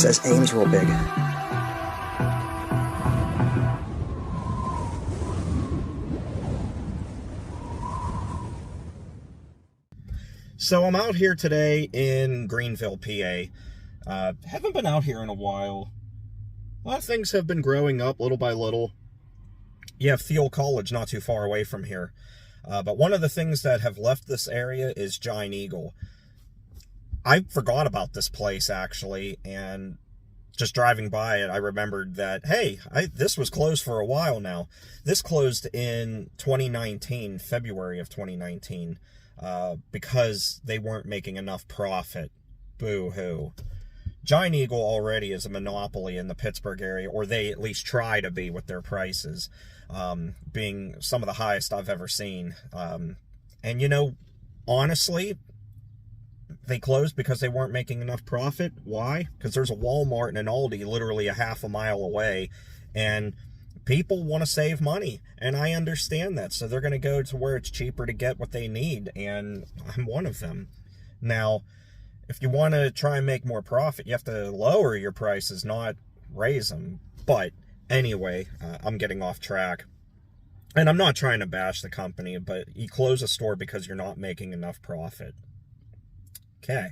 says aim's real big. So I'm out here today in Greenville, PA. Haven't been out here in a while. A lot of things have been growing up little by little. You have Thiel College not too far away from here. But one of the things that have left this area is Giant Eagle. I forgot about this place, actually, and just driving by it, I remembered that, hey, this was closed for a while now. This closed in 2019, February of 2019, because they weren't making enough profit. Boo-hoo. Giant Eagle already is a monopoly in the Pittsburgh area, or they at least try to be with their prices, being some of the highest I've ever seen. And, you know, honestly, they closed because they weren't making enough profit. Why? Because there's a Walmart and an Aldi literally a half a mile away, and people want to save money, and I understand that. So they're going to go to where it's cheaper to get what they need, and I'm one of them. Now, if you want to try and make more profit, you have to lower your prices, not raise them. But anyway, I'm getting off track. And I'm not trying to bash the company, but you close a store because you're not making enough profit. Okay.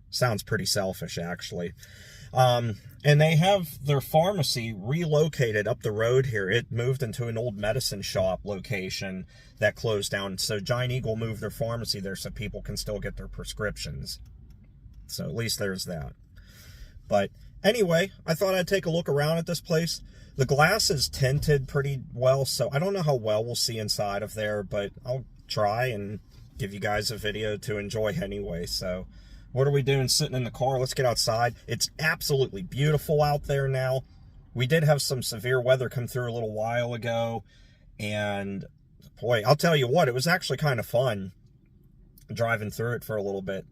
Sounds pretty selfish, actually. And they have their pharmacy relocated up the road here. It moved into an old medicine shop location that closed down. So Giant Eagle moved their pharmacy there so people can still get their prescriptions. So at least there's that. But anyway, I thought I'd take a look around at this place. The glass is tinted pretty well, so I don't know how well we'll see inside of there, but I'll try and give you guys a video to enjoy anyway. So what are we doing sitting in the car? Let's get outside. It's absolutely beautiful out there now. We did have some severe weather come through a little while ago, and boy, I'll tell you what, it was actually kind of fun driving through it for a little bit.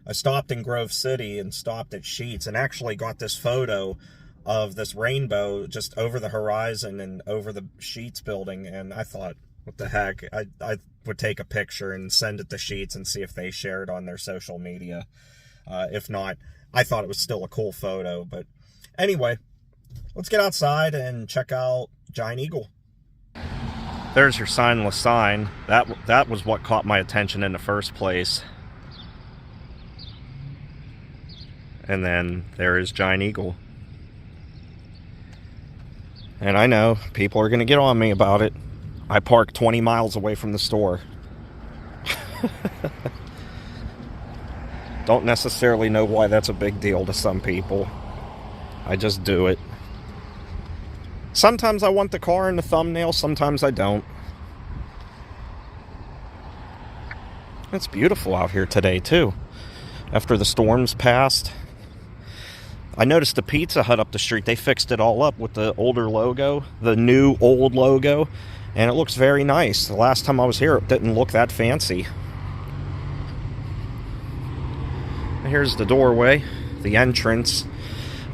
I stopped in Grove City and stopped at Sheets and actually got this photo of this rainbow just over the horizon and over the Sheets building, and I thought, what the heck, I would take a picture and send it to Sheets and see if they share it on their social media. If not, I thought it was still a cool photo. But anyway, let's get outside and check out Giant Eagle. There's your signless sign. That was what caught my attention in the first place. And then there is Giant Eagle. And I know people are going to get on me about it. I park 20 miles away from the store. Don't necessarily know why that's a big deal to some people. I just do it. Sometimes I want the car in the thumbnail, sometimes I don't. It's beautiful out here today, too. After the storms passed. I noticed the Pizza Hut up the street, they fixed it all up with the older logo, the new old logo. And it looks very nice. The last time I was here, it didn't look that fancy. Here's the doorway, the entrance.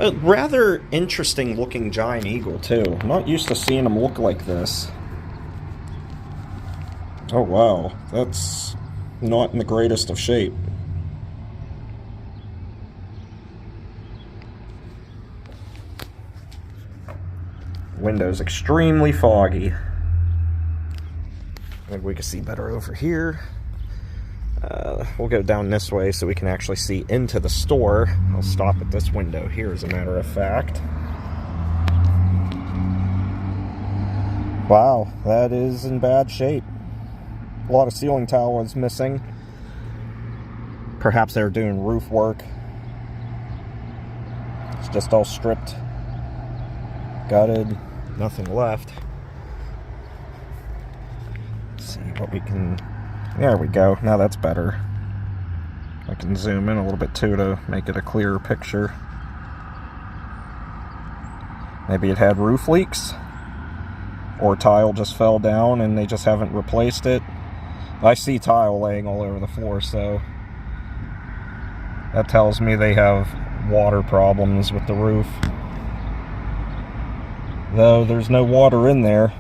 A rather interesting looking Giant Eagle, too. I'm not used to seeing them look like this. Oh, wow. That's not in the greatest of shape. Window's extremely foggy. Maybe we can see better over here. We'll go down this way so we can actually see into the store. I'll stop at this window here, as a matter of fact. Wow, that is in bad shape. A lot of ceiling tile was missing. Perhaps they were doing roof work. It's just all stripped, gutted, nothing left. See what we can... There we go. Now that's better. I can zoom in a little bit too to make it a clearer picture. Maybe it had roof leaks, or tile just fell down and they just haven't replaced it. I see tile laying all over the floor, so that tells me they have water problems with the roof. Though there's no water in there.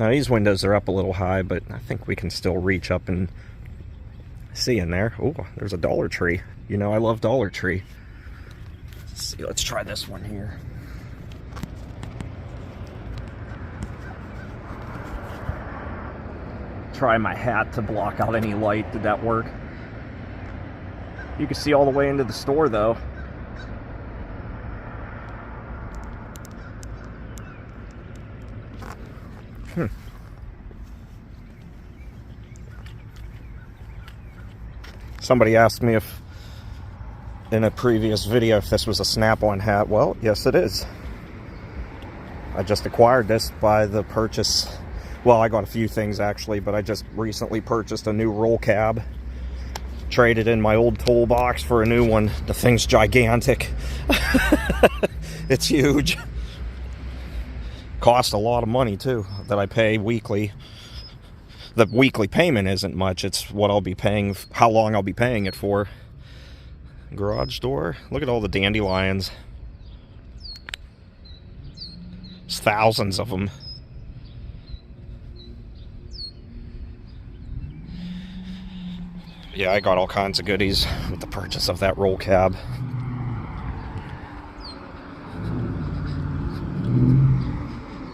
Now these windows are up a little high, but I think we can still reach up and see in there. Oh, there's a Dollar Tree. You know I love Dollar Tree. Let's see, let's try this one here. Try my hat to block out any light. Did that work? You can see all the way into the store though. Somebody asked me if in a previous video if this was a Snap-on hat. Well, yes it is. I just acquired this by the purchase. Well, I got a few things actually, but I just recently purchased a new roll cab. Traded in my old toolbox for a new one. The thing's gigantic. It's huge. Cost a lot of money too that I pay weekly. The weekly payment isn't much. It's what I'll be paying, how long I'll be paying it for. Garage door. Look at all the dandelions. There's thousands of them. Yeah, I got all kinds of goodies with the purchase of that roll cab.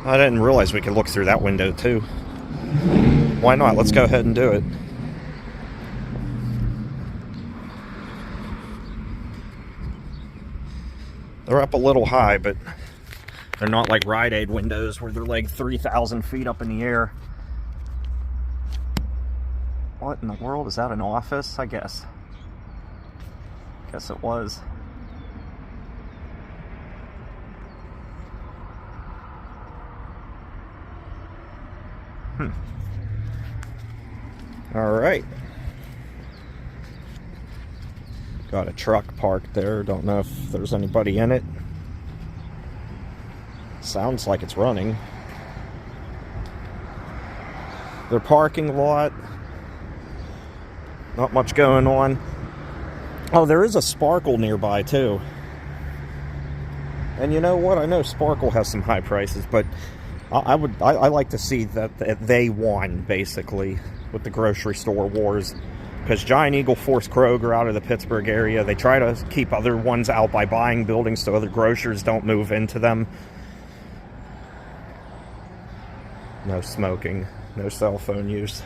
I didn't realize we could look through that window too. Why not? Let's go ahead and do it. They're up a little high, but they're not like Rite Aid windows where they're like 3,000 feet up in the air. What in the world? Is that an office? I guess. Guess it was. All right. Got a truck parked there. Don't know if there's anybody in it. Sounds like it's running. Their parking lot. Not much going on. Oh, there is a Sparkle nearby too. And you know what? I know Sparkle has some high prices, but I like to see that they won basically with the grocery store wars, because Giant Eagle forced Kroger out of the Pittsburgh area. They try to keep other ones out by buying buildings so other grocers don't move into them. No smoking, no cell phone use.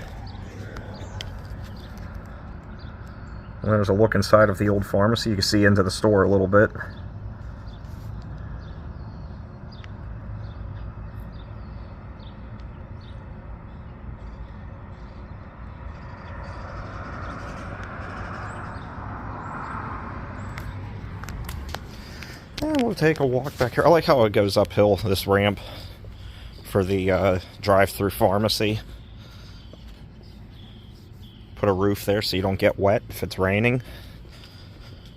And there's a look inside of the old pharmacy. You can see into the store a little bit. And we'll take a walk back here. I like how it goes uphill, this ramp, for the drive-through pharmacy. Put a roof there so you don't get wet if it's raining.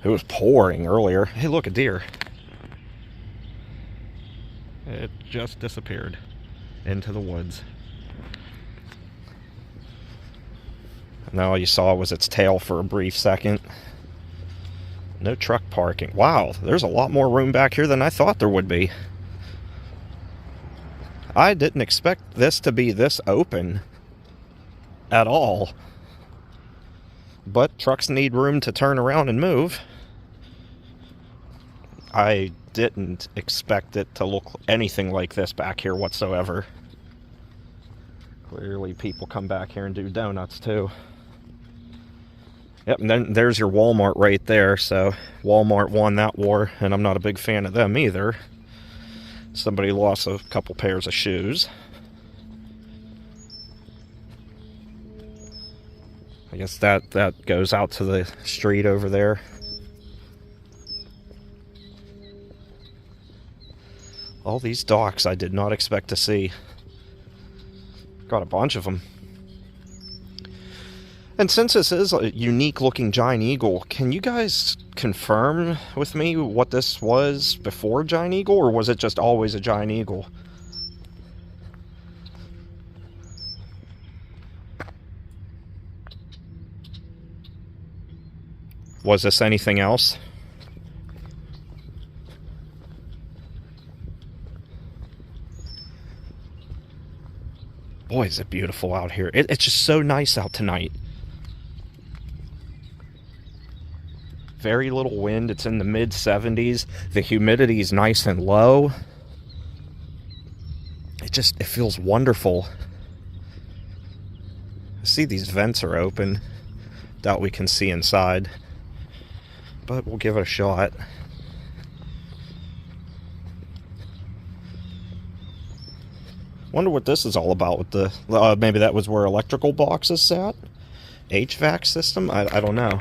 It was pouring earlier. Hey, look, a deer. It just disappeared into the woods. And all you saw was its tail for a brief second. No truck parking. Wow, there's a lot more room back here than I thought there would be. I didn't expect this to be this open at all. But trucks need room to turn around and move. I didn't expect it to look anything like this back here whatsoever. Clearly people come back here and do donuts too. Yep, and then there's your Walmart right there. So Walmart won that war, and I'm not a big fan of them either. Somebody lost a couple pairs of shoes. I guess that goes out to the street over there. All these docks I did not expect to see. Got a bunch of them. And since this is a unique looking Giant Eagle, can you guys confirm with me what this was before Giant Eagle, or was it just always a Giant Eagle? Was this anything else? Boy, is it beautiful out here. It's just so nice out tonight. Very little wind. It's in the mid 70s. The humidity is nice and low. It feels wonderful. I see these vents are open. Doubt we can see inside, but we'll give it a shot. Wonder what this is all about with the, maybe that was where electrical boxes sat? HVAC system? I don't know.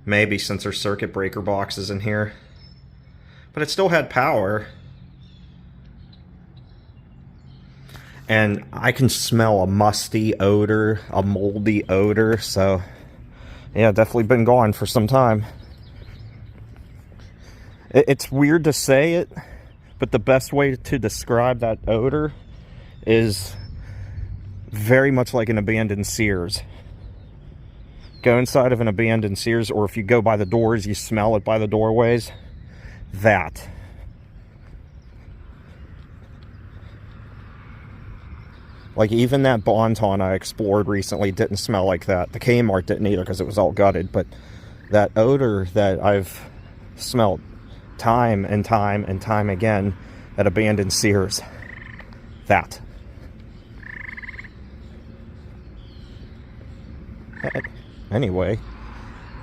Maybe since there's circuit breaker boxes in here. But it still had power. And I can smell a musty odor, a moldy odor, so yeah, definitely been gone for some time. It's weird to say it, but the best way to describe that odor is very much like an abandoned Sears. Go inside of an abandoned Sears, or if you go by the doors, you smell it by the doorways. That. Like, even that Bon-Ton I explored recently didn't smell like that. The Kmart didn't either because it was all gutted. But that odor that I've smelled time and time and time again at abandoned Sears. That. Anyway,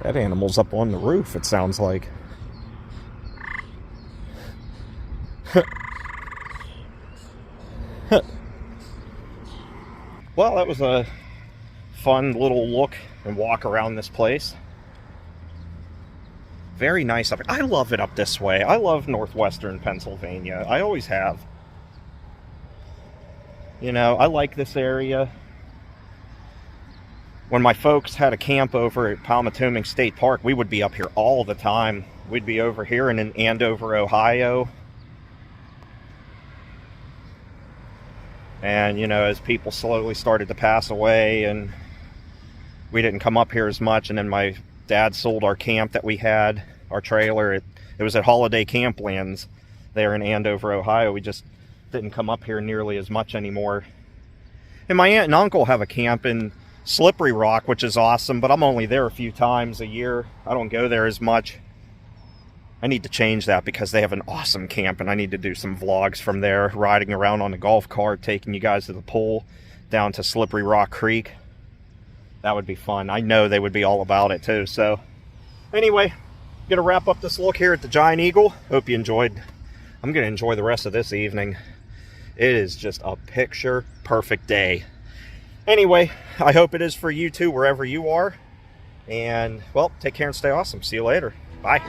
that animal's up on the roof, it sounds like. Well, that was a fun little look and walk around this place. Very nice up here. I love it up this way. I love northwestern Pennsylvania. I always have. You know, I like this area. When my folks had a camp over at Palmatoming State Park, we would be up here all the time. We'd be over here and in Andover, Ohio. And, you know, as people slowly started to pass away and we didn't come up here as much, and then my dad sold our camp that we had, our trailer. It was at Holiday Camplands there in Andover, Ohio. We just didn't come up here nearly as much anymore. And my aunt and uncle have a camp in Slippery Rock, which is awesome, but I'm only there a few times a year. I don't go there as much. I need to change that because they have an awesome camp, and I need to do some vlogs from there, riding around on a golf cart, taking you guys to the pool, down to Slippery Rock Creek. That would be fun. I know they would be all about it too. So anyway, gonna wrap up this look here at the Giant Eagle. Hope you enjoyed. I'm gonna enjoy the rest of this evening. It is just a picture perfect day. Anyway, I hope it is for you too, wherever you are. And well, take care and stay awesome. See you later. Bye.